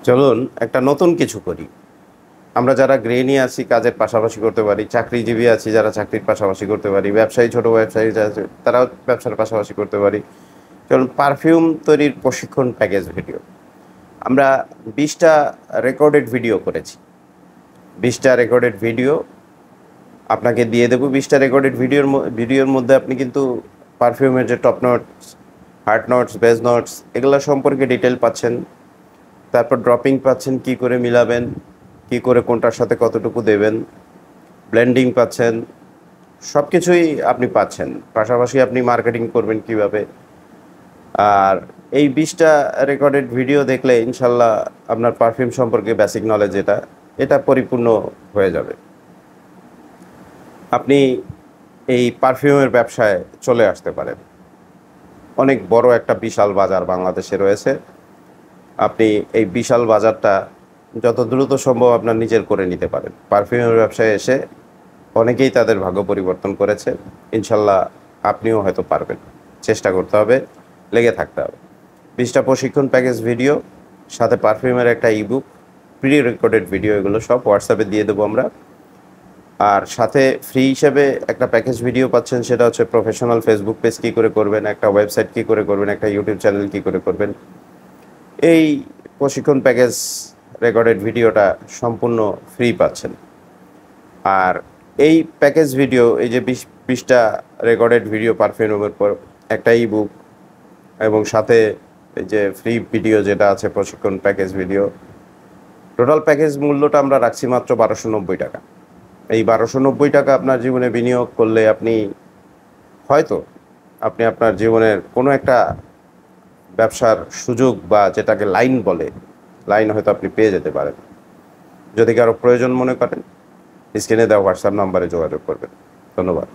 চলুন একটা নতুন কিছু করি। আমরা যারা গৃহিণী আছি কাজের পাশাপাশি করতে পারি, চাকরিজীবী আছি যারা চাকরির পাশাপাশি করতে পারি, ব্যবসায়ী ছোট ব্যবসায়ী যারা আছে তারাও ব্যবসার পাশাপাশি করতে পারি। চলুন পারফিউম তৈরির প্রশিক্ষণ প্যাকেজ ভিডিও। আমরা 20টা রেকর্ডেড ভিডিও করেছি। 20টা রেকর্ডেড ভিডিও আপনাকে দিয়ে দেবো। 20টা রেকর্ডেড ভিডিওর মধ্যে আপনি কিন্তু পারফিউমের যে top notes, heart notes, base notes এগুলো সম্পর্কে ডিটেল পাচ্ছেন। তারপর ড্রপিং পাচ্ছেন, কি করে মিলাবেন, কি করে কোনটার সাথে কতটুকু দেবেন, ব্লেন্ডিং পাচ্ছেন, সব কিছুই আপনি পাচ্ছেন। পাশাপাশি আপনি মার্কেটিং করবেন কিভাবে। আর এই 20টা রেকর্ডেড ভিডিও দেখলে ইনশাল্লাহ আপনার পারফিউম সম্পর্কে বেসিক নলেজ এটা পরিপূর্ণ হয়ে যাবে। আপনি এই পারফিউমের ব্যবসায় চলে আসতে পারেন। অনেক বড় একটা বিশাল বাজার বাংলাদেশে রয়েছে। আপনি এই বিশাল বাজারটা যত দ্রুত সম্ভব আপনার নিজের করে নিতে পারেন। পারফিউমের ব্যবসায় এসে অনেকেই তাদের ভাগ্য পরিবর্তন করেছে। ইনশাল্লাহ আপনিও হয়তো পারবেন। চেষ্টা করতে হবে, লেগে থাকতে হবে। 20টা প্রশিক্ষণ প্যাকেজ ভিডিও, সাথে পারফিউমের একটা ইবুক, প্রি রেকর্ডেড ভিডিও, এগুলো সব হোয়াটসঅ্যাপে দিয়ে দেবো আমরা। আর সাথে ফ্রি হিসেবে একটা প্যাকেজ ভিডিও পাচ্ছেন, সেটা হচ্ছে প্রফেশনাল ফেসবুক পেজ কী করে করবেন, একটা ওয়েবসাইট কী করে করবেন, একটা ইউটিউব চ্যানেল কী করে করবেন। এই প্রশিক্ষণ প্যাকেজ রেকর্ডেড ভিডিওটা সম্পূর্ণ ফ্রি পাচ্ছেন। আর এই প্যাকেজ ভিডিও, এই যে 20টা রেকর্ডেড ভিডিও পারফিউমের পর একটা ইবুক এবং সাথে এই যে ফ্রি ভিডিও যেটা আছে প্রশিক্ষণ প্যাকেজ ভিডিও, টোটাল প্যাকেজ মূল্যটা আমরা রাখছি মাত্র 1290 টাকা। এই 1290 টাকা আপনার জীবনে বিনিয়োগ করলে হয়তো আপনি আপনার জীবনের কোনো একটা ব্যবসার সুযোগ বা যেটাকে লাইন বলে, লাইন হয়তো আপনি পেয়ে যেতে পারেন। যদি কারো প্রয়োজন মনে করেন, স্ক্রিনে দেওয়া হোয়াটসঅ্যাপ নাম্বারে যোগাযোগ করবেন। ধন্যবাদ।